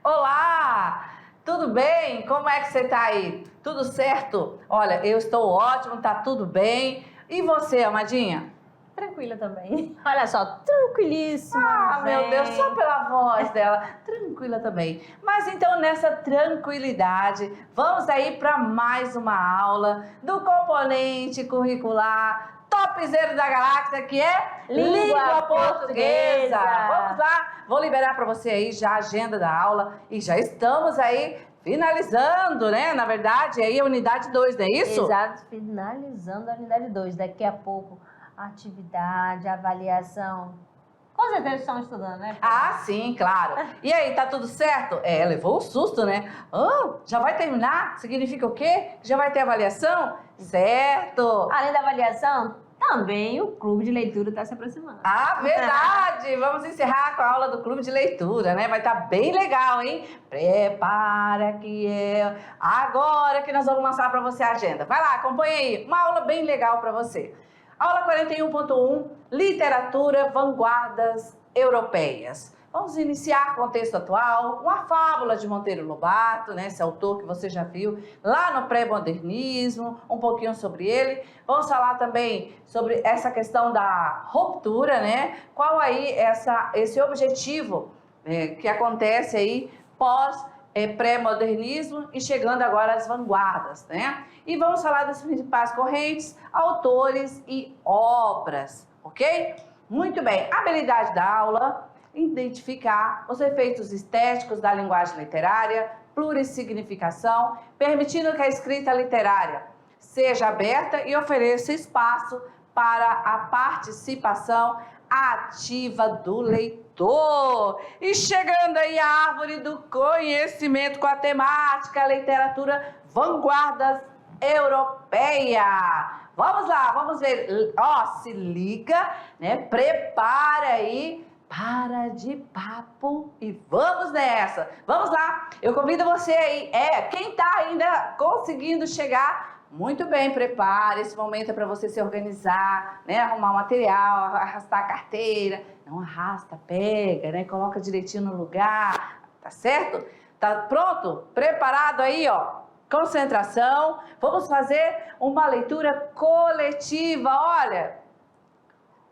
Olá! Tudo bem? Como é que você tá aí? Tudo certo? Olha, eu estou ótimo, tá tudo bem. E você, amadinha? Tranquila também. Olha só, tranquilíssima. Ah, meu Deus, só pela voz dela. Tranquila também. Mas então, nessa tranquilidade, vamos aí para mais uma aula do componente curricular topzera da galáxia, que é Língua Portuguesa. Portuguesa. Vamos lá, vou liberar para você aí já a agenda da aula e já estamos aí finalizando, né? Na verdade, aí a unidade 2, não é isso? Exato, finalizando a unidade 2. Daqui a pouco, atividade, avaliação. Com certeza estão estudando, né? Ah, sim, claro. E aí, tá tudo certo? É, levou um susto, né? Ah, já vai terminar? Significa o quê? Já vai ter avaliação? Certo. Além da avaliação, também o clube de leitura está se aproximando. Ah, verdade! Vamos encerrar com a aula do clube de leitura, né? Vai estar bem legal, hein? Prepara que é agora que nós vamos lançar para você a agenda. Vai lá, acompanha aí. Uma aula bem legal para você. Aula 41.1, Literatura, Vanguardas Europeias. Vamos iniciar com o texto atual, uma fábula de Monteiro Lobato, né? Esse autor que você já viu lá no pré-modernismo, um pouquinho sobre ele. Vamos falar também sobre essa questão da ruptura, né? Qual aí esse objetivo que acontece aí pós pré-modernismo e chegando agora às vanguardas, né? E vamos falar das principais correntes, autores e obras, ok? Muito bem, habilidade da aula, identificar os efeitos estéticos da linguagem literária, plurissignificação, permitindo que a escrita literária seja aberta e ofereça espaço para a participação ativa do leitor. E chegando aí a árvore do conhecimento com a temática literatura vanguardas europeia. Vamos lá, vamos ver. Ó, se liga, né? Prepara aí. Para de papo e vamos nessa. Vamos lá. Eu convido você aí. Quem tá ainda conseguindo chegar, muito bem, prepare. Esse momento é para você se organizar, né? Arrumar o material, arrastar a carteira. Não arrasta, pega, né? Coloca direitinho no lugar, tá certo? Tá pronto? Preparado aí, ó? Concentração. Vamos fazer uma leitura coletiva, olha.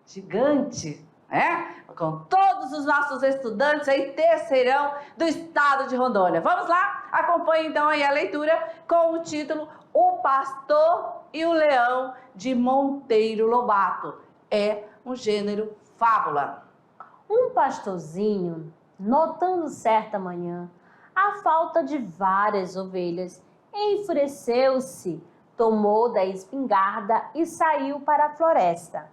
Gigante, né? Com todos os nossos estudantes aí, terceirão do estado de Rondônia. Vamos lá? Acompanhe então aí a leitura com o título O Pastor e o Leão, de Monteiro Lobato. É um gênero fábula. Um pastorzinho, notando certa manhã a falta de várias ovelhas, enfureceu-se, tomou da espingarda e saiu para a floresta.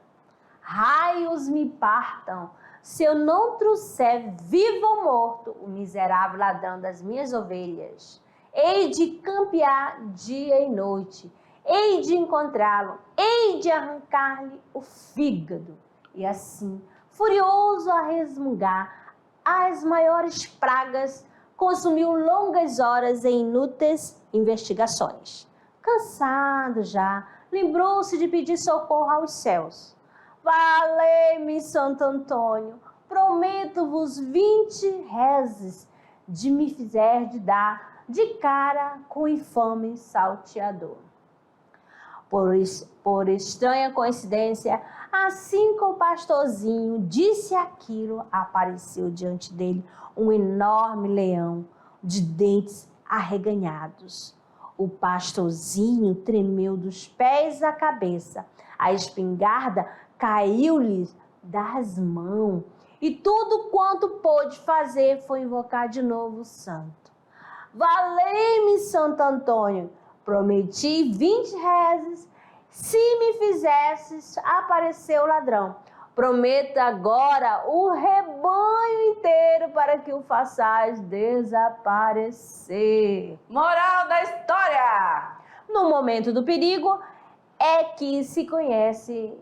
Raios me partam, se eu não trouxer vivo ou morto o miserável ladrão das minhas ovelhas. Hei de campear dia e noite, hei de encontrá-lo, hei de arrancar-lhe o fígado. E assim, furioso a resmungar as maiores pragas, consumiu longas horas em inúteis investigações. Cansado já, lembrou-se de pedir socorro aos céus. Valei-me, Santo Antônio, prometo-vos 20 rezes de me fizer de dar de cara com o infame salteador. Por estranha coincidência, assim que o pastorzinho disse aquilo, apareceu diante dele um enorme leão de dentes arreganhados. O pastorzinho tremeu dos pés à cabeça, a espingarda caiu-lhe das mãos e tudo quanto pôde fazer foi invocar de novo o santo. Valei-me, Santo Antônio, prometi 20 rezes, se me fizesses aparecer o ladrão. Prometo agora o rebanho inteiro para que o façais desaparecer. Moral da história! No momento do perigo é que se conhece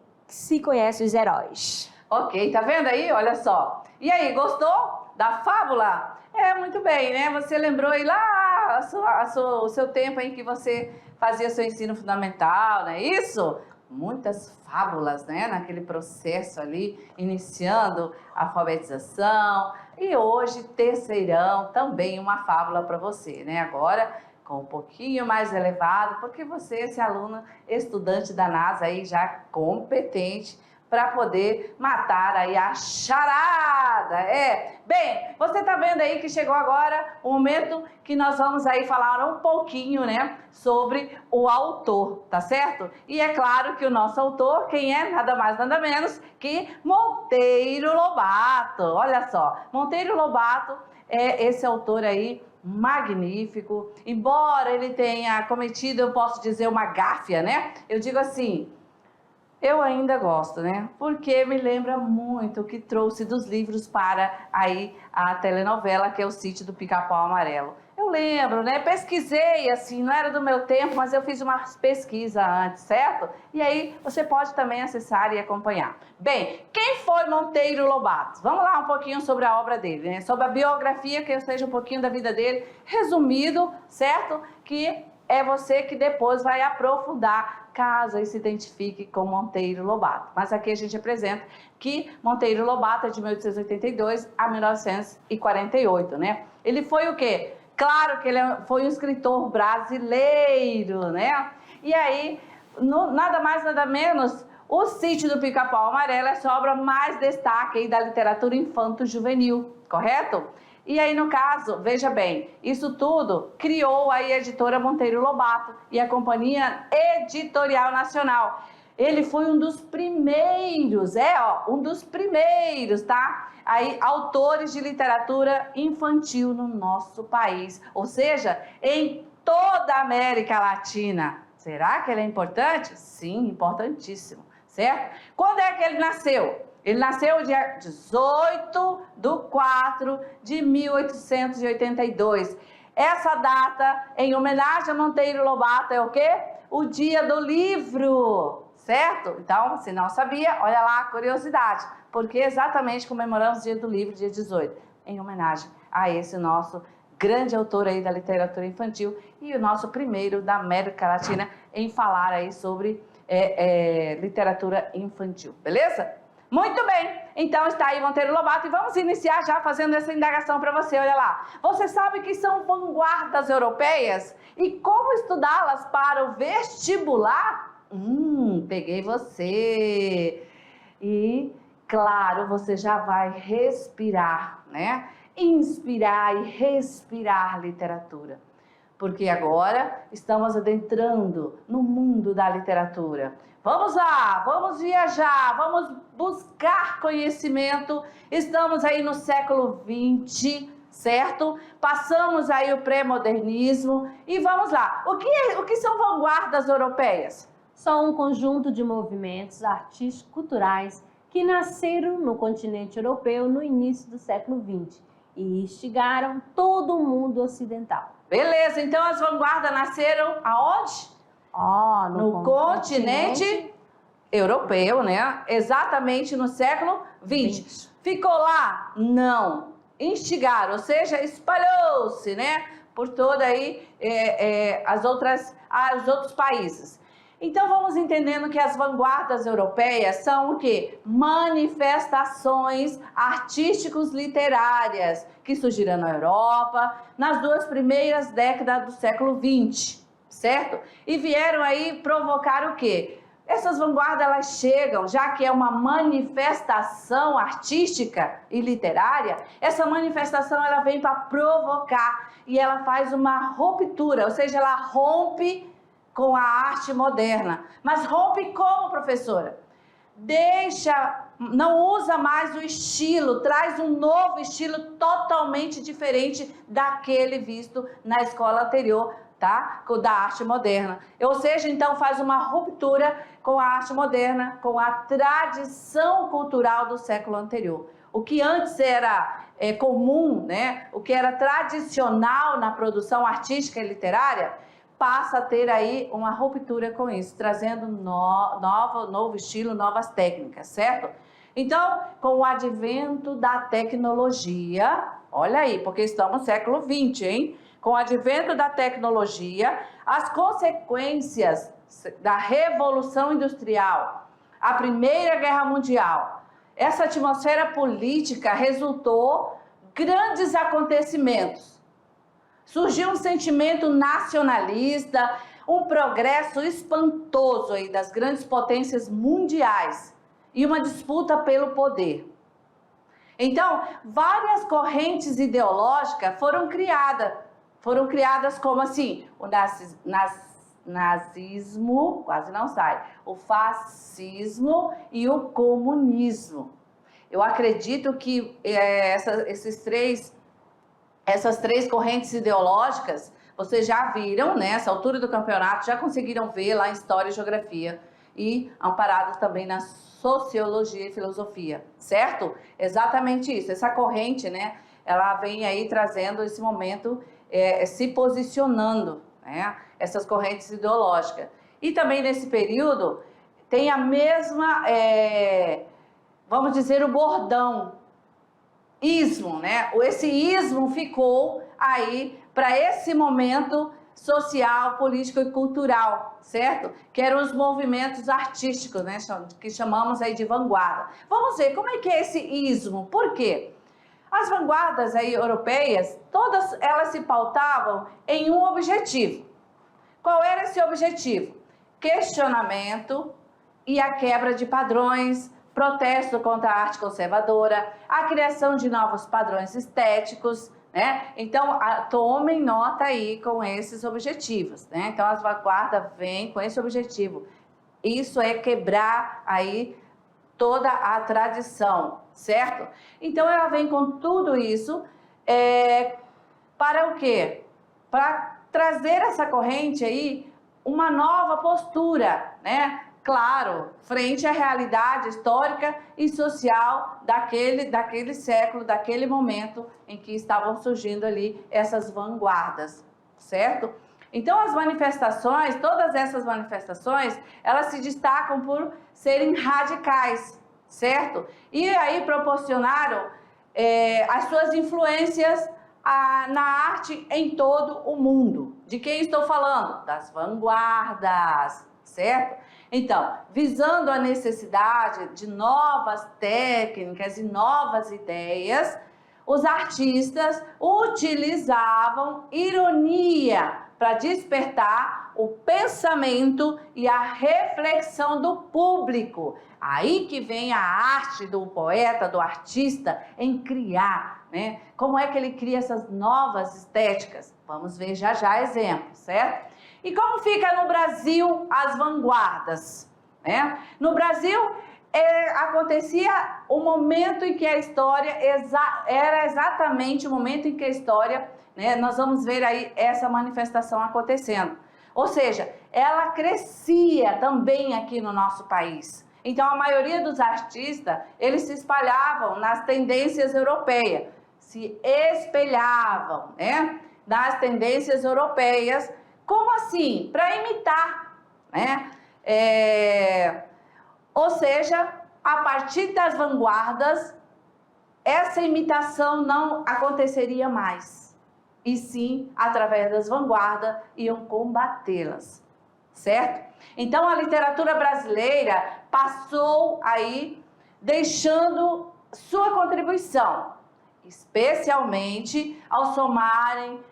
os heróis. Ok, tá vendo aí? Olha só. E aí, gostou da fábula? Muito bem, né? Você lembrou aí lá o seu tempo em que você fazia seu ensino fundamental, não é isso? muitas fábulas, né, naquele processo ali, iniciando a alfabetização. E hoje, terceirão, também uma fábula para você, né? Agora, com um pouquinho mais elevado, porque você, esse aluno, estudante da NASA aí, já competente, para poder matar aí a charada. Bem, você tá vendo aí que chegou agora o momento que nós vamos aí falar um pouquinho, né, sobre o autor, tá certo? E é claro que o nosso autor, quem é? Nada mais, nada menos que Monteiro Lobato. Olha só, Monteiro Lobato é esse autor aí magnífico. Embora ele tenha cometido, eu posso dizer, uma gáfia, né? Eu digo assim, eu ainda gosto, né? Porque me lembra muito o que trouxe dos livros para aí a telenovela, que é o Sítio do Pica-Pau Amarelo. Eu lembro, né? Pesquisei, assim, não era do meu tempo, mas eu fiz uma pesquisa antes, certo? E aí você pode também acessar e acompanhar. Bem, quem foi Monteiro Lobato? Vamos lá um pouquinho sobre a obra dele, né? Sobre a biografia, que eu seja um pouquinho da vida dele, resumido, certo? Que é você que depois vai aprofundar, caso aí se identifique com Monteiro Lobato. Mas aqui a gente apresenta que Monteiro Lobato é de 1882 a 1948, né? Ele foi o quê? Claro que ele foi um escritor brasileiro, né? E aí, nada mais, nada menos, o Sítio do Pica-Pau Amarelo é a sua obra mais destaque aí da literatura infanto-juvenil, correto? E aí, no caso, veja bem, isso tudo criou aí a editora Monteiro Lobato e a Companhia Editorial Nacional. Ele foi um dos primeiros, um dos primeiros, tá? Aí, autores de literatura infantil no nosso país, ou seja, em toda a América Latina. Será que ele é importante? Sim, importantíssimo, certo? Quando é que ele nasceu? Ele nasceu dia 18 de 4 de 1882. Essa data, em homenagem a Monteiro Lobato, é o quê? O dia do livro, certo? Então, se não sabia, olha lá a curiosidade. Porque exatamente comemoramos o dia do livro, dia 18, em homenagem a esse nosso grande autor aí da literatura infantil e o nosso primeiro da América Latina em falar aí sobre literatura infantil, beleza? Muito bem, então está aí Monteiro Lobato e vamos iniciar já fazendo essa indagação para você, olha lá. Você sabe que são vanguardas europeias e como estudá-las para o vestibular? Peguei você. E, claro, você já vai respirar, né? Inspirar e respirar literatura. Porque agora estamos adentrando no mundo da literatura. Vamos lá, vamos viajar, vamos buscar conhecimento. Estamos aí no século XX, certo? Passamos aí o pré-modernismo e vamos lá. O que são vanguardas europeias? São um conjunto de movimentos artísticos culturais que nasceram no continente europeu no início do século XX e instigaram todo o mundo ocidental. Beleza, então as vanguardas nasceram aonde? No continente europeu, né? Exatamente no século XX. Ficou lá? Não. Instigaram, ou seja, espalhou-se, né? Por toda aí os outros países. Então vamos entendendo que as vanguardas europeias são o quê? Manifestações artísticos literárias que surgiram na Europa nas duas primeiras décadas do século XX, certo? E vieram aí provocar o quê? Essas vanguardas, elas chegam, já que é uma manifestação artística e literária, essa manifestação ela vem para provocar e ela faz uma ruptura, ou seja, ela rompe com a arte moderna. Mas rompe como, professora? Não usa mais o estilo, traz um novo estilo totalmente diferente daquele visto na escola anterior, tá? Da arte moderna. Ou seja, então faz uma ruptura com a arte moderna, com a tradição cultural do século anterior. O que antes era comum, né? O que era tradicional na produção artística e literária, passa a ter aí uma ruptura com isso, trazendo novo estilo, novas técnicas, certo? Então, com o advento da tecnologia, olha aí, porque estamos no século XX, hein? Com o advento da tecnologia, as consequências da Revolução Industrial, a Primeira Guerra Mundial, essa atmosfera política resultou grandes acontecimentos. Surgiu um sentimento nacionalista, um progresso espantoso aí das grandes potências mundiais e uma disputa pelo poder. Então, várias correntes ideológicas foram criadas como assim, o nazismo, quase não sai, o fascismo e o comunismo. Eu acredito que essas três correntes ideológicas, vocês já viram, né, nessa altura do campeonato, já conseguiram ver lá em História e Geografia e amparado também na Sociologia e Filosofia, certo? Exatamente isso, essa corrente, né, ela vem aí trazendo esse momento, se posicionando, né, essas correntes ideológicas. E também nesse período tem a mesma, vamos dizer, o bordão, ismo, né? Esse ismo ficou aí para esse momento social, político e cultural, certo? Que eram os movimentos artísticos, né? Que chamamos aí de vanguarda. Vamos ver como é que é esse ismo. Por quê? As vanguardas aí europeias, todas elas se pautavam em um objetivo. Qual era esse objetivo? Questionamento e a quebra de padrões, protesto contra a arte conservadora, a criação de novos padrões estéticos, né? Então, tomem nota aí com esses objetivos, né? Então, as vanguardas vêm com esse objetivo. Isso é quebrar aí toda a tradição, certo? Então, ela vem com tudo isso para o quê? Para trazer essa corrente aí uma nova postura, né? Claro, frente à realidade histórica e social daquele século, daquele momento em que estavam surgindo ali essas vanguardas, certo? Então, as manifestações, todas essas manifestações, elas se destacam por serem radicais, certo? E aí proporcionaram as suas influências na arte em todo o mundo. De quem estou falando? Das vanguardas, certo? Então, visando a necessidade de novas técnicas e novas ideias, os artistas utilizavam ironia para despertar o pensamento e a reflexão do público. Aí que vem a arte do poeta, do artista, em criar, né? Como é que ele cria essas novas estéticas? Vamos ver já já exemplos, certo? E como fica no Brasil as vanguardas, né? No Brasil, acontecia o momento em que a história era exatamente o momento em que a história, né, nós vamos ver aí essa manifestação acontecendo. Ou seja, ela crescia também aqui no nosso país. Então, a maioria dos artistas, eles se espalhavam nas tendências europeias, se espelhavam, né, nas tendências europeias. Como assim? Para imitar, né? Ou seja, a partir das vanguardas, essa imitação não aconteceria mais. E sim, através das vanguardas, iam combatê-las, certo? Então, a literatura brasileira passou aí deixando sua contribuição, especialmente ao somarem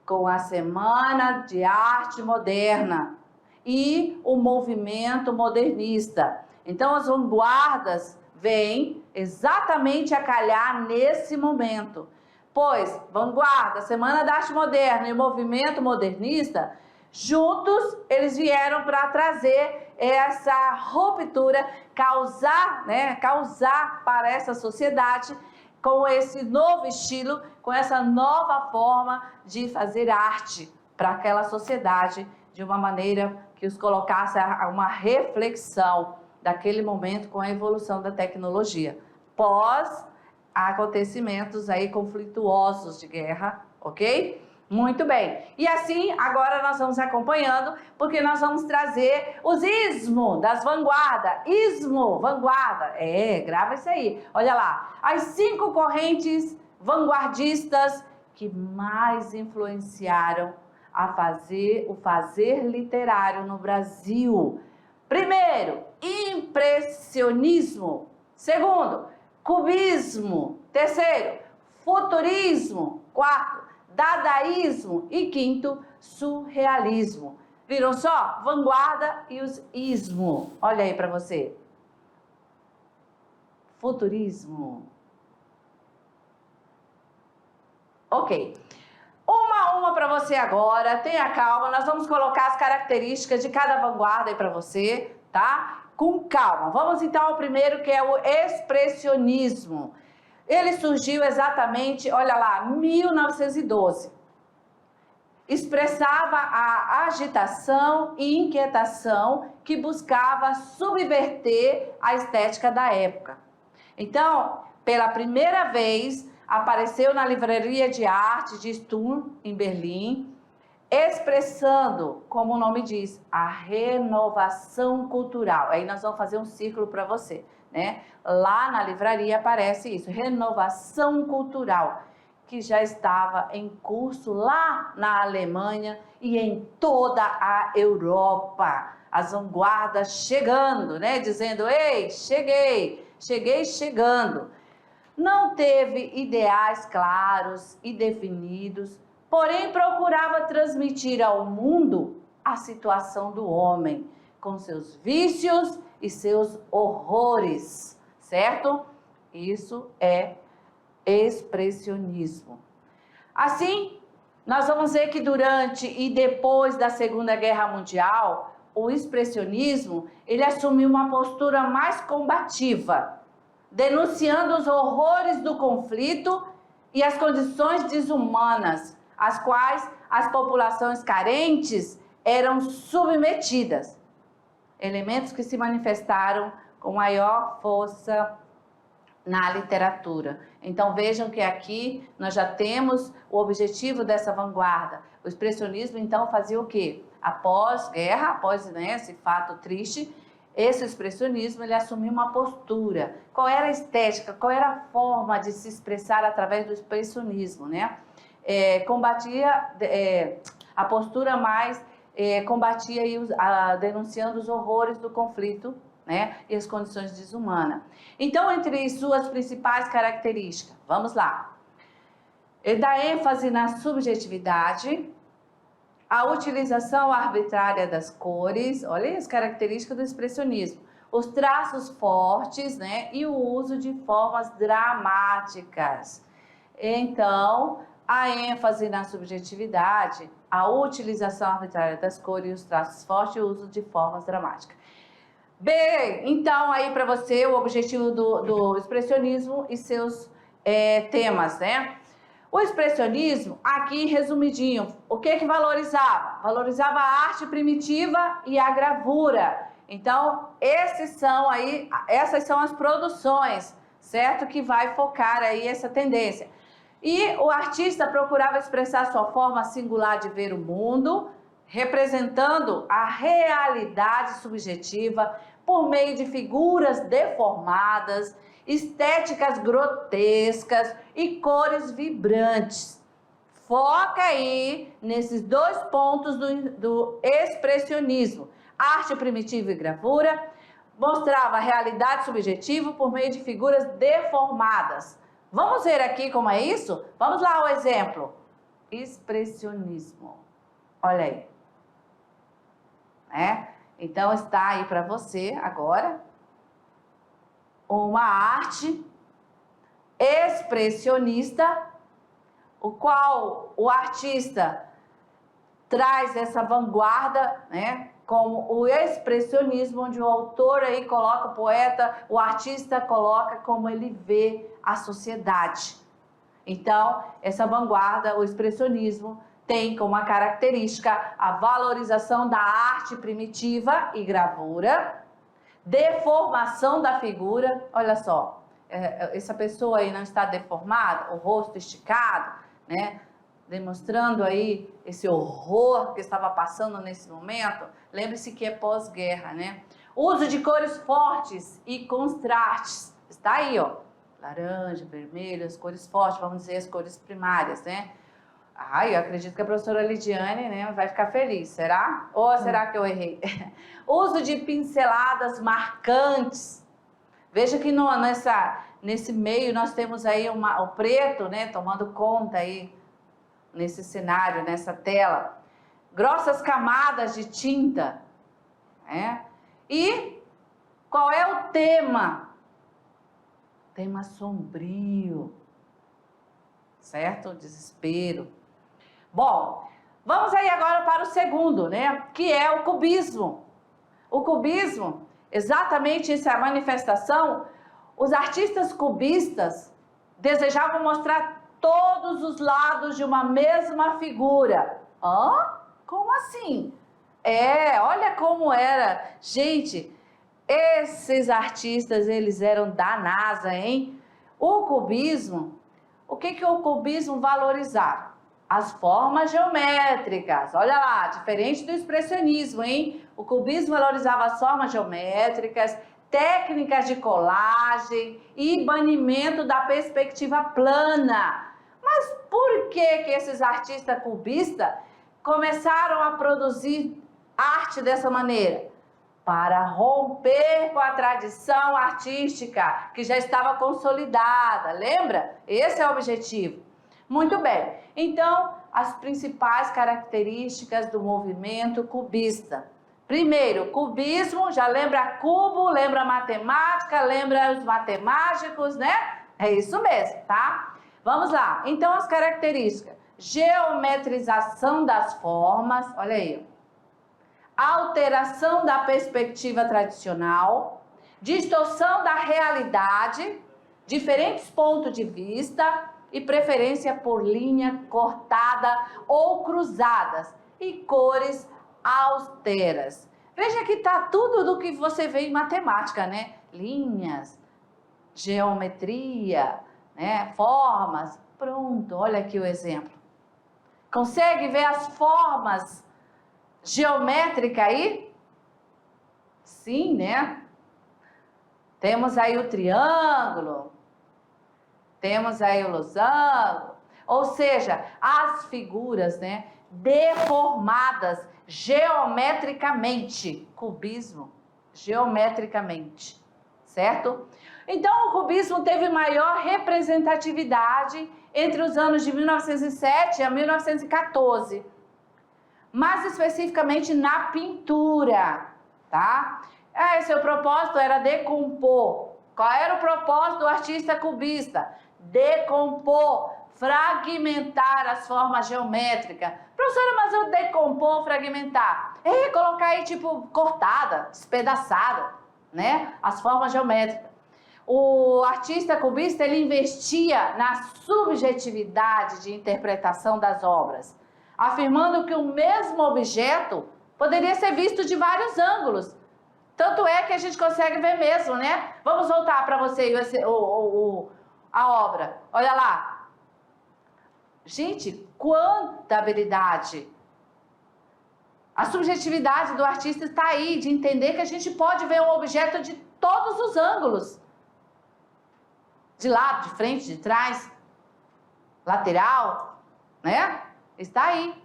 com a Semana de Arte Moderna e o movimento modernista. Então, as vanguardas vêm exatamente a calhar nesse momento, pois vanguarda, Semana da Arte Moderna e o movimento modernista, juntos eles vieram para trazer essa ruptura, causar para essa sociedade com esse novo estilo, com essa nova forma de fazer arte para aquela sociedade, de uma maneira que os colocasse a uma reflexão daquele momento com a evolução da tecnologia, pós acontecimentos aí conflituosos de guerra, ok? Muito bem. E assim, agora nós vamos acompanhando, porque nós vamos trazer os ismos das vanguardas. Ismo, vanguarda. Grava isso aí. Olha lá. As 5 correntes vanguardistas que mais influenciaram a fazer o fazer literário no Brasil. Primeiro, impressionismo. Segundo, cubismo. Terceiro, futurismo. Quarto, dadaísmo. E quinto, surrealismo. Viram só? Vanguarda e os ismo. Olha aí para você. Futurismo. Ok. Uma a uma para você agora. Tenha calma. Nós vamos colocar as características de cada vanguarda aí para você, tá? Com calma. Vamos então ao primeiro, que é o expressionismo. Ele surgiu exatamente, olha lá, 1912. Expressava a agitação e inquietação que buscava subverter a estética da época. Então, pela primeira vez, apareceu na livraria de arte de Sturm, em Berlim, expressando, como o nome diz, a renovação cultural. Aí nós vamos fazer um círculo para você, né? Lá na livraria aparece isso, renovação cultural, que já estava em curso lá na Alemanha e em toda a Europa. As vanguardas chegando, né? Dizendo, ei, cheguei chegando. Não teve ideais claros e definidos, porém procurava transmitir ao mundo a situação do homem, com seus vícios e seus horrores, certo? Isso é expressionismo. Assim, nós vamos ver que durante e depois da Segunda Guerra Mundial, o expressionismo, ele assumiu uma postura mais combativa, denunciando os horrores do conflito e as condições desumanas, às quais as populações carentes eram submetidas. Elementos que se manifestaram com maior força na literatura. Então vejam que aqui nós já temos o objetivo dessa vanguarda. O expressionismo então fazia o quê? Após guerra, após, né, esse fato triste, esse expressionismo ele assumiu uma postura. Qual era a estética? Qual era a forma de se expressar através do expressionismo, né? Combatia a postura mais combatia denunciando os horrores do conflito, né, e as condições desumanas. Então, entre suas principais características, vamos lá. Ele dá ênfase na subjetividade, a utilização arbitrária das cores, olha as características do expressionismo, os traços fortes, né, e o uso de formas dramáticas. Então, a ênfase na subjetividade, a utilização arbitrária das cores, os traços fortes e o uso de formas dramáticas. Bem, então aí para você o objetivo do expressionismo e seus temas, né? O expressionismo, aqui resumidinho, o que valorizava? Valorizava a arte primitiva e a gravura. Então, essas são as produções, certo? Que vai focar aí essa tendência. E o artista procurava expressar sua forma singular de ver o mundo, representando a realidade subjetiva por meio de figuras deformadas, estéticas grotescas e cores vibrantes. Foca aí nesses dois pontos do expressionismo. Arte primitiva e gravura mostrava a realidade subjetiva por meio de figuras deformadas. Vamos ver aqui como é isso? Vamos lá o exemplo. Expressionismo. Olha aí. Então está aí para você agora uma arte expressionista, o qual o artista traz essa vanguarda, né, como o expressionismo, onde o autor aí coloca, o poeta, o artista coloca como ele vê a sociedade. Então, essa vanguarda, o expressionismo, tem como uma característica a valorização da arte primitiva e gravura, deformação da figura. Olha só, essa pessoa aí não está deformada, o rosto esticado, né? Demonstrando aí esse horror que estava passando nesse momento. Lembre-se que é pós-guerra, né? Uso de cores fortes e contrastes. Está aí, ó. Laranja, vermelho, as cores fortes, vamos dizer as cores primárias, né? Ai, eu acredito que a professora Lidiane, né, vai ficar feliz, será? Ou será que eu errei? Uso de pinceladas marcantes. Veja que nesse meio nós temos aí o preto, né, tomando conta aí nesse cenário, nessa tela. Grossas camadas de tinta, né? E qual é o tema? Tema sombrio, certo? Desespero. Bom, vamos aí agora para o segundo, né? Que é o cubismo. O cubismo, exatamente essa manifestação, os artistas cubistas desejavam mostrar todos os lados de uma mesma figura. Hã? Como assim? Olha como era. Gente, esses artistas, eles eram da NASA, hein? O cubismo, o que o cubismo valorizava? As formas geométricas. Olha lá, diferente do expressionismo, hein? O cubismo valorizava as formas geométricas, técnicas de colagem e banimento da perspectiva plana. Mas por que esses artistas cubistas começaram a produzir arte dessa maneira? Para romper com a tradição artística que já estava consolidada, lembra? Esse é o objetivo. Muito bem, então as principais características do movimento cubista. Primeiro, cubismo, já lembra cubo, lembra matemática, lembra os matemáticos, né? É isso mesmo, tá? Vamos lá, então as características. Geometrização das formas, olha aí. Alteração da perspectiva tradicional, distorção da realidade, diferentes pontos de vista e preferência por linha cortada ou cruzadas e cores austeras. Veja que tá tudo do que você vê em matemática, né? Linhas, geometria, né? Formas. Pronto, olha aqui o exemplo. Consegue ver as formas geométricas aí? Sim, né? Temos aí o triângulo, temos aí o losango, ou seja, as figuras, né, deformadas geometricamente, cubismo, geometricamente, certo? Então, o cubismo teve maior representatividade entre os anos de 1907 a 1914, mais especificamente na pintura, tá? Seu propósito era decompor. Qual era o propósito do artista cubista? Decompor, fragmentar as formas geométricas. Professora, mas eu decompor, fragmentar? Colocar aí tipo cortada, despedaçada, né? As formas geométricas. O artista cubista, ele investia na subjetividade de interpretação das obras, afirmando que o mesmo objeto poderia ser visto de vários ângulos. Tanto é que a gente consegue ver mesmo, né? Vamos voltar para você a obra. Olha lá. Gente, quanta habilidade. A subjetividade do artista está aí, de entender que a gente pode ver um objeto de todos os ângulos. De lado, de frente, de trás, lateral, né? Está aí,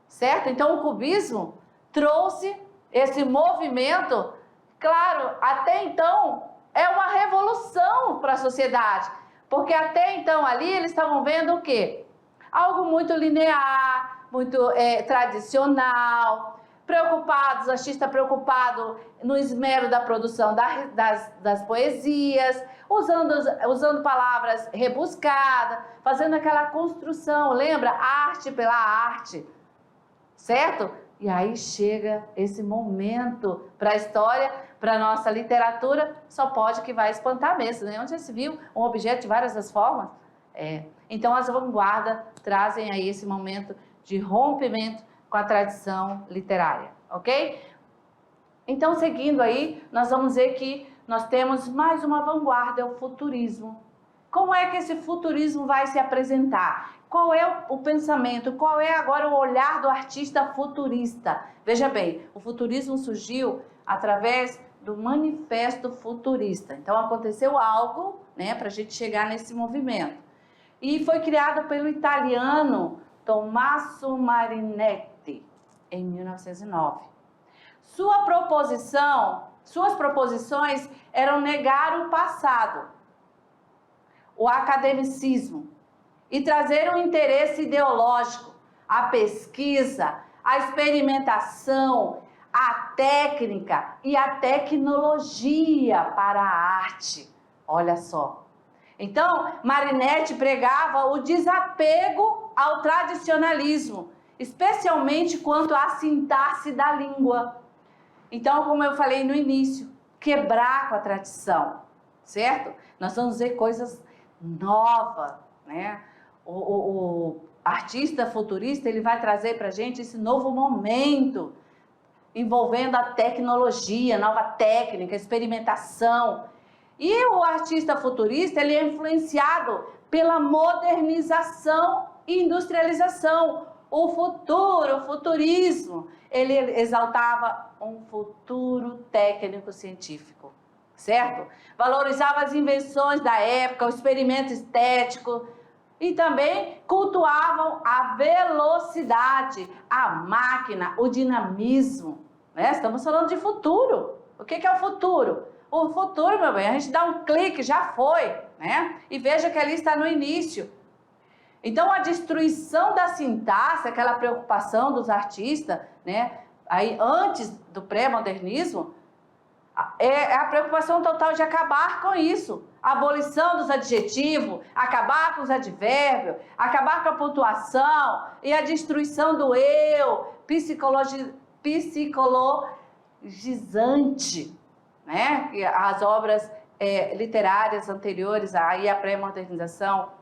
certo? Então o cubismo trouxe esse movimento, claro, até então é uma revolução para a sociedade, porque até então ali eles estavam vendo o quê? Algo muito linear, muito tradicional, preocupados, o artista preocupado no esmero da produção das poesias, usando palavras rebuscadas, fazendo aquela construção, lembra? Arte pela arte, certo? E aí chega esse momento para a história, para a nossa literatura, só pode que vai espantar mesmo, né? Onde já se viu um objeto de várias das formas? Então as vanguardas trazem aí esse momento de rompimento com a tradição literária, ok? Então, seguindo aí, nós vamos ver que nós temos mais uma vanguarda, é o futurismo. Como é que esse futurismo vai se apresentar? Qual é o pensamento? Qual é agora o olhar do artista futurista? Veja bem, o futurismo surgiu através do Manifesto Futurista. Então, aconteceu algo, né, para a gente chegar nesse movimento. E foi criado pelo italiano Tommaso Marinetti, em 1909. Suas proposições eram negar o passado, o academicismo, e trazer um interesse ideológico, a pesquisa, a experimentação, a técnica e a tecnologia para a arte. Olha só. Então, Marinetti pregava o desapego ao tradicionalismo, especialmente quanto à sintaxe da língua. Então, como eu falei no início, quebrar com a tradição, certo? Nós vamos ver coisas novas, né? O artista futurista, ele vai trazer para a gente esse novo momento, envolvendo a tecnologia, nova técnica, experimentação. E o artista futurista, ele é influenciado pela modernização e industrialização. O futuro, o futurismo, ele exaltava um futuro técnico-científico, certo? Valorizava as invenções da época, o experimento estético, e também cultuavam a velocidade, a máquina, o dinamismo, né? Estamos falando de futuro. O que é o futuro? O futuro, meu bem, a gente dá um clique, já foi, né? E veja que ali está no início. Então, a destruição da sintaxe, aquela preocupação dos artistas, né? Aí, antes do pré-modernismo, é a preocupação total de acabar com isso. A abolição dos adjetivos, acabar com os advérbios, acabar com a pontuação e a destruição do eu psicologizante, né? As obras literárias anteriores aí à pré-modernização.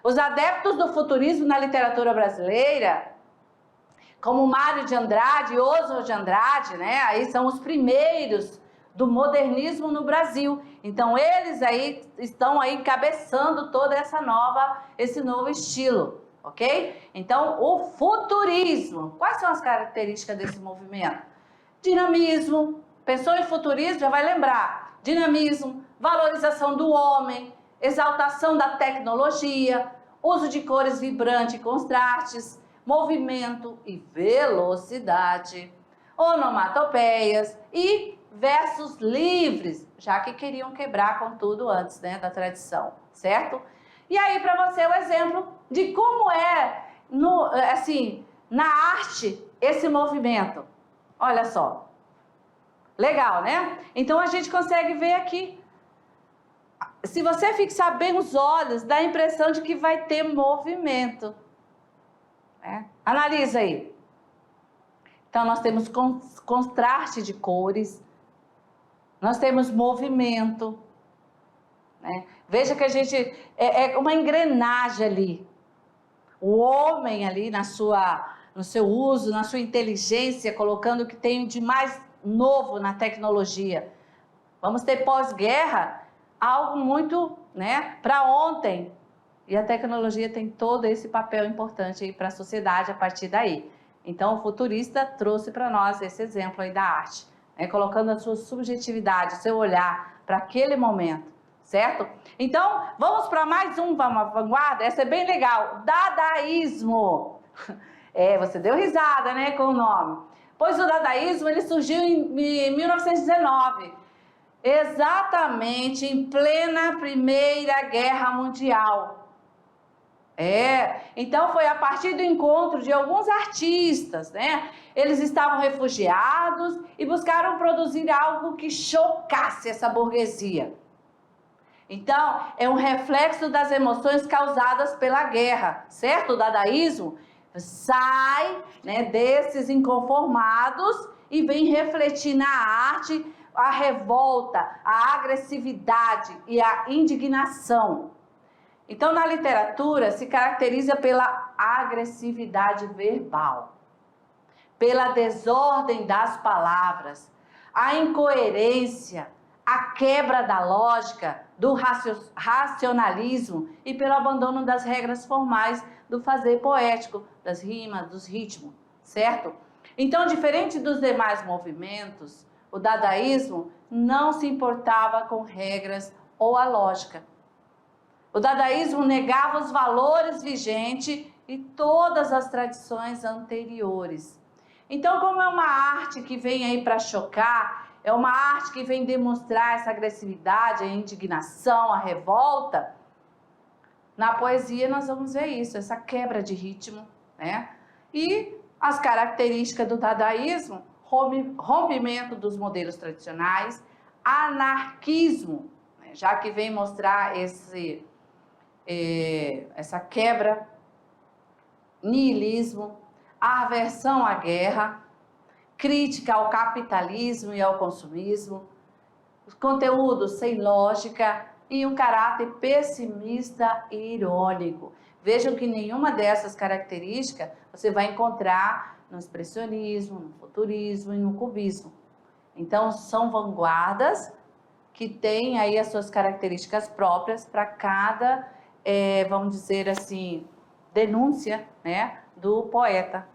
Os adeptos do futurismo na literatura brasileira, como Mário de Andrade e Oswald de Andrade, né? Aí são os primeiros do modernismo no Brasil. Então, eles aí estão aí encabeçando toda esse novo estilo, ok? Então, o futurismo. Quais são as características desse movimento? Dinamismo. Pensou em futurismo, já vai lembrar. Dinamismo, valorização do homem, exaltação da tecnologia, uso de cores vibrantes e contrastes, movimento e velocidade, onomatopeias e versos livres, já que queriam quebrar com tudo antes, né, da tradição, certo? E aí, para você, o exemplo de como é, na arte, esse movimento. Olha só. Legal, né? Então, a gente consegue ver aqui. Se você fixar bem os olhos, dá a impressão de que vai ter movimento. Né? Analisa aí. Então, nós temos contraste de cores, nós temos movimento. Né? Veja que a gente é uma engrenagem ali. O homem ali no seu uso, na sua inteligência, colocando o que tem de mais novo na tecnologia. Vamos ter pós-guerra algo muito, né, para ontem. E a tecnologia tem todo esse papel importante aí para a sociedade a partir daí. Então, o futurista trouxe para nós esse exemplo aí da arte, né, colocando a sua subjetividade, o seu olhar para aquele momento, certo? Então, vamos para mais uma vanguarda, essa é bem legal, dadaísmo. Você deu risada, né, com o nome. Pois o dadaísmo, ele surgiu em 1919, exatamente em plena Primeira Guerra Mundial. Então foi a partir do encontro de alguns artistas, né? Eles estavam refugiados e buscaram produzir algo que chocasse essa burguesia. Então, é um reflexo das emoções causadas pela guerra, certo? O dadaísmo sai, né, desses inconformados e vem refletir na arte a revolta, a agressividade e a indignação. Então, na literatura, se caracteriza pela agressividade verbal, pela desordem das palavras, a incoerência, a quebra da lógica, do racionalismo e pelo abandono das regras formais do fazer poético, das rimas, dos ritmos, certo? Então, diferente dos demais movimentos, o dadaísmo não se importava com regras ou a lógica. O dadaísmo negava os valores vigentes e todas as tradições anteriores. Então, como é uma arte que vem aí para chocar, é uma arte que vem demonstrar essa agressividade, a indignação, a revolta, na poesia nós vamos ver isso, essa quebra de ritmo, né? E as características do dadaísmo, rompimento dos modelos tradicionais, anarquismo, né? Já que vem mostrar essa quebra, niilismo, aversão à guerra, crítica ao capitalismo e ao consumismo, os conteúdos sem lógica e um caráter pessimista e irônico. Vejam que nenhuma dessas características você vai encontrar no expressionismo, no futurismo e no cubismo. Então, são vanguardas que têm aí as suas características próprias para cada, vamos dizer assim, denúncia, né, do poeta,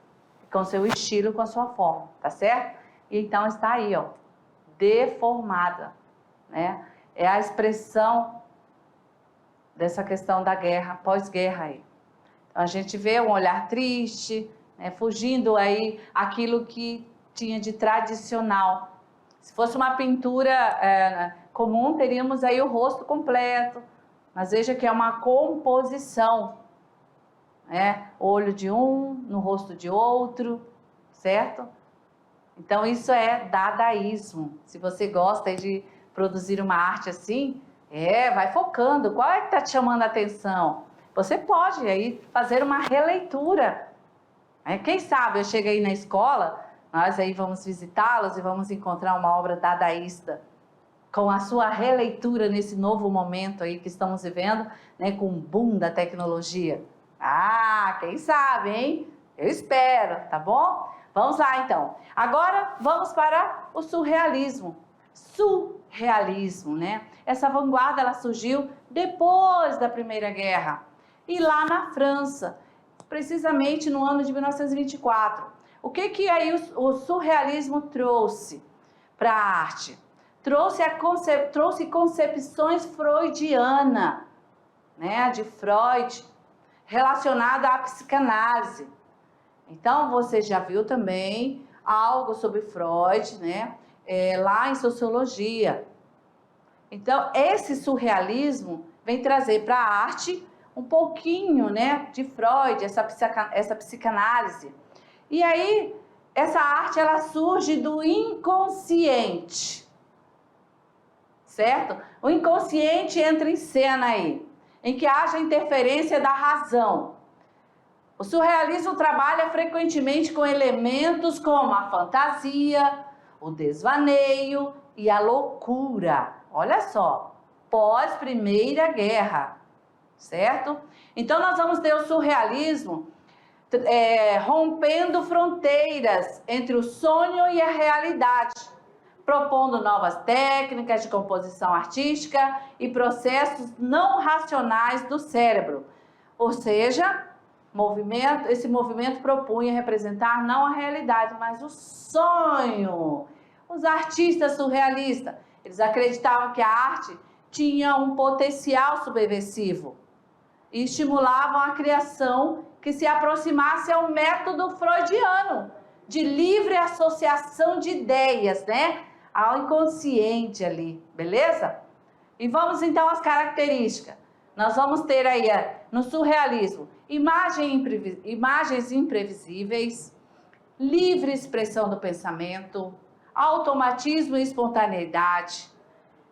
com seu estilo, com a sua forma, tá certo? E então está aí, ó, deformada, né? É a expressão dessa questão da guerra, pós-guerra aí. Então, a gente vê um olhar triste, né, fugindo aí aquilo que tinha de tradicional. Se fosse uma pintura comum, teríamos aí o rosto completo, mas veja que é uma composição, né? Olho de um, no rosto de outro, certo? Então, isso é dadaísmo. Se você gosta de produzir uma arte assim, vai focando. Qual é que está te chamando a atenção? Você pode aí fazer uma releitura. Quem sabe eu chego aí na escola, nós aí vamos visitá-los e vamos encontrar uma obra dadaísta com a sua releitura nesse novo momento aí que estamos vivendo, né, com o boom da tecnologia. Quem sabe, hein? Eu espero, tá bom? Vamos lá, então. Agora, vamos para o surrealismo. Surrealismo, né? Essa vanguarda, ela surgiu depois da Primeira Guerra. E lá na França, precisamente no ano de 1924. O que aí o surrealismo trouxe para a arte? Trouxe concepções freudianas, né? De Freud, relacionada à psicanálise. Então, você já viu também algo sobre Freud, né? Lá em Sociologia. Então, esse surrealismo vem trazer para a arte um pouquinho, né, de Freud, essa psicanálise. E aí, essa arte, ela surge do inconsciente, certo? O inconsciente entra em cena aí, em que haja interferência da razão. O surrealismo trabalha frequentemente com elementos como a fantasia, o desvaneio e a loucura. Olha só, pós-Primeira Guerra, certo? Então, nós vamos ter o surrealismo rompendo fronteiras entre o sonho e a realidade, propondo novas técnicas de composição artística e processos não racionais do cérebro. Ou seja, esse movimento propunha representar não a realidade, mas o sonho. Os artistas surrealistas, eles acreditavam que a arte tinha um potencial subversivo e estimulavam a criação que se aproximasse ao método freudiano de livre associação de ideias, né? Ao inconsciente ali, beleza? E vamos então às características. Nós vamos ter aí no surrealismo imagens imprevisíveis, livre expressão do pensamento, automatismo e espontaneidade,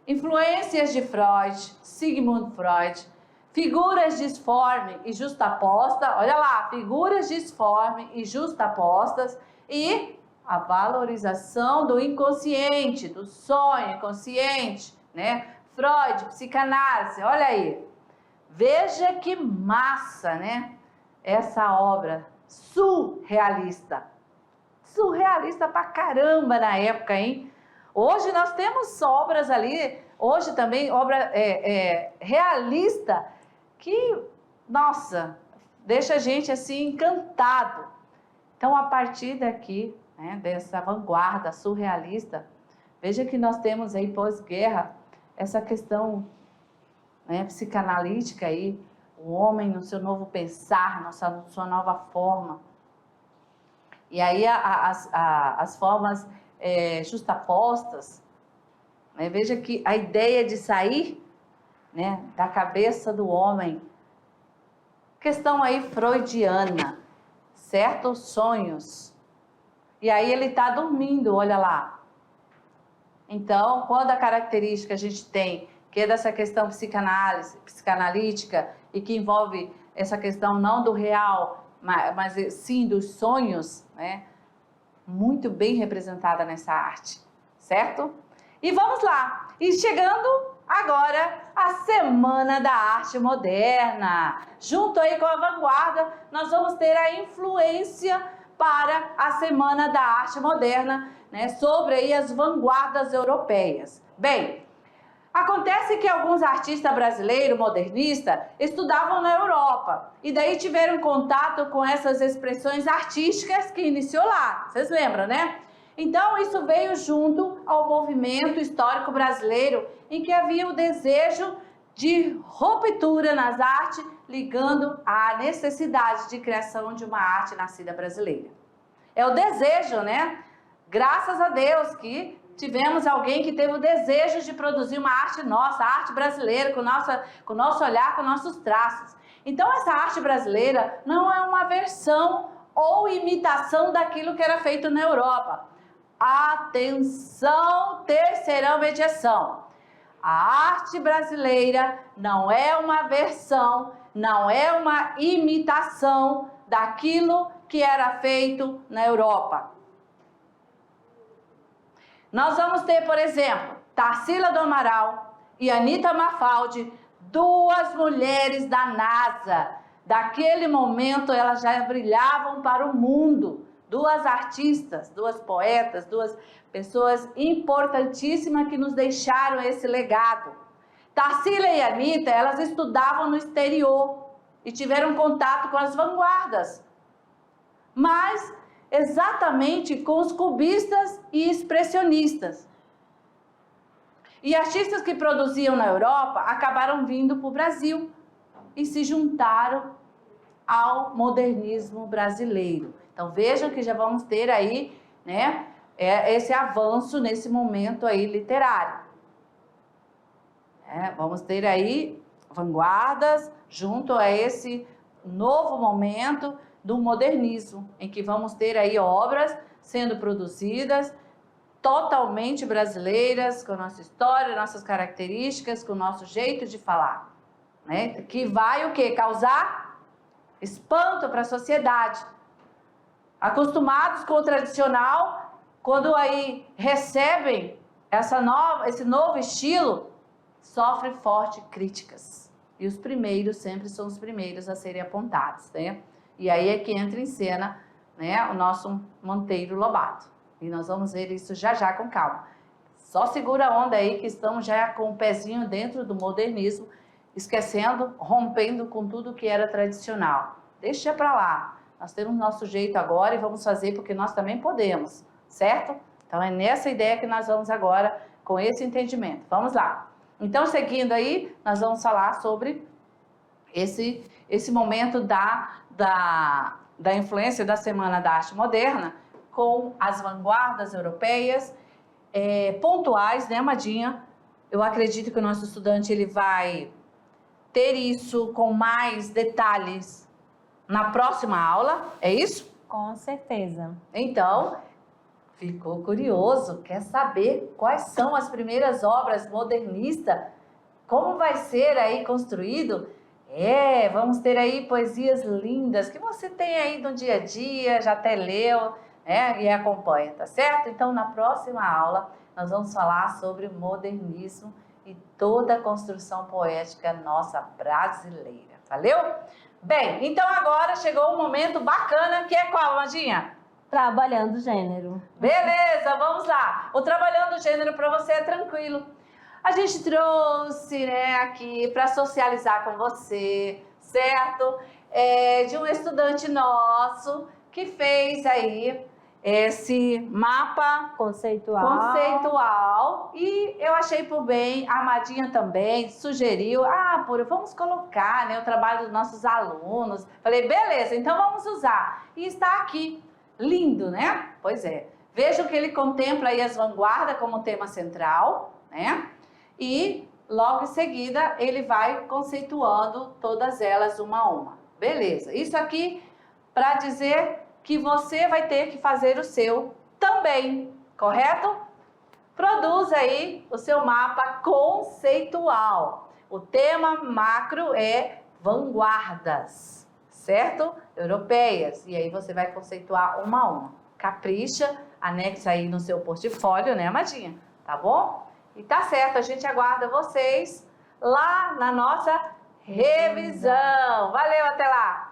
influências de Freud, Sigmund Freud, figuras disformes e justapostas, olha lá, figuras disformes e justapostas e a valorização do inconsciente, do sonho inconsciente, né? Freud, psicanálise, olha aí. Veja que massa, né? Essa obra surrealista. Surrealista pra caramba na época, hein? Hoje nós temos obras ali, hoje também, obra realista, que, nossa, deixa a gente assim encantado. Então, a partir daqui, né, dessa vanguarda surrealista, veja que nós temos aí pós-guerra essa questão, né, psicanalítica aí, o homem no seu novo pensar, na sua nova forma. E aí as formas justapostas, né? Veja que a ideia de sair, né, da cabeça do homem, questão aí freudiana, certos sonhos. E aí ele está dormindo, olha lá. Então, quando a característica a gente tem, que é dessa questão psicanalítica, e que envolve essa questão não do real, mas sim dos sonhos, né? Muito bem representada nessa arte, certo? E vamos lá, e chegando agora a Semana da Arte Moderna. Junto aí com a vanguarda, nós vamos ter a influência para a Semana da Arte Moderna, né, sobre aí as vanguardas europeias. Bem, acontece que alguns artistas brasileiros, modernistas, estudavam na Europa e daí tiveram contato com essas expressões artísticas que iniciou lá, vocês lembram, né? Então, isso veio junto ao movimento histórico brasileiro, em que havia o desejo de ruptura nas artes, ligando à necessidade de criação de uma arte nascida brasileira. É o desejo, né? Graças a Deus que tivemos alguém que teve o desejo de produzir uma arte nossa, a arte brasileira, com o nosso olhar, com nossos traços. Então, essa arte brasileira não é uma versão ou imitação daquilo que era feito na Europa. Atenção, terceirão mediação. A arte brasileira não é uma versão, não é uma imitação daquilo que era feito na Europa. Nós vamos ter, por exemplo, Tarsila do Amaral e Anita Mafaldi, duas mulheres da NASA. Daquele momento, elas já brilhavam para o mundo. Duas artistas, duas poetas, duas pessoas importantíssimas que nos deixaram esse legado. Tarsila e Anita, elas estudavam no exterior e tiveram contato com as vanguardas, mas exatamente com os cubistas e expressionistas. E artistas que produziam na Europa acabaram vindo para o Brasil e se juntaram ao modernismo brasileiro. Então vejam que já vamos ter aí, né, esse avanço nesse momento aí literário. Vamos ter aí vanguardas junto a esse novo momento do modernismo, em que vamos ter aí obras sendo produzidas totalmente brasileiras, com a nossa história, nossas características, com o nosso jeito de falar, né? Que vai o quê? Causar espanto para a sociedade. Acostumados com o tradicional, quando aí recebem esse novo estilo, sofrem fortes críticas. E os primeiros sempre são os primeiros a serem apontados, né? E aí é que entra em cena, né, o nosso Monteiro Lobato. E nós vamos ver isso já já com calma. Só segura a onda aí que estamos já com o pezinho dentro do modernismo, esquecendo, rompendo com tudo que era tradicional. Deixa pra lá. Nós temos nosso jeito agora e vamos fazer porque nós também podemos, certo? Então é nessa ideia que nós vamos agora com esse entendimento. Vamos lá. Então, seguindo aí, nós vamos falar sobre esse momento da influência da Semana da Arte Moderna com as vanguardas europeias pontuais, né, Amadinha? Eu acredito que o nosso estudante ele vai ter isso com mais detalhes na próxima aula, é isso? Com certeza. Então, ficou curioso, quer saber quais são as primeiras obras modernistas? Como vai ser aí construído? Vamos ter aí poesias lindas que você tem aí no dia a dia, já até leu, né, e acompanha, tá certo? Então, na próxima aula, nós vamos falar sobre o modernismo e toda a construção poética nossa brasileira, valeu? Bem, então agora chegou um momento bacana, que é qual, Amadinha? Trabalhando gênero. Beleza, vamos lá. O Trabalhando Gênero para você é tranquilo. A gente trouxe, né, aqui para socializar com você, certo? De um estudante nosso que fez aí esse mapa conceitual e eu achei por bem, a Amadinha também sugeriu, Pura, vamos colocar, né, o trabalho dos nossos alunos. Falei, beleza, então vamos usar. E está aqui, lindo, né? Pois é. Vejam que ele contempla aí as vanguardas como tema central, né? E logo em seguida ele vai conceituando todas elas uma a uma. Beleza, isso aqui para dizer que você vai ter que fazer o seu também, correto? Produza aí o seu mapa conceitual. O tema macro é vanguardas, certo? Europeias. E aí você vai conceituar uma a uma. Capricha, anexa aí no seu portfólio, né, Amadinha? Tá bom? E tá certo, a gente aguarda vocês lá na nossa revisão. Valeu, até lá!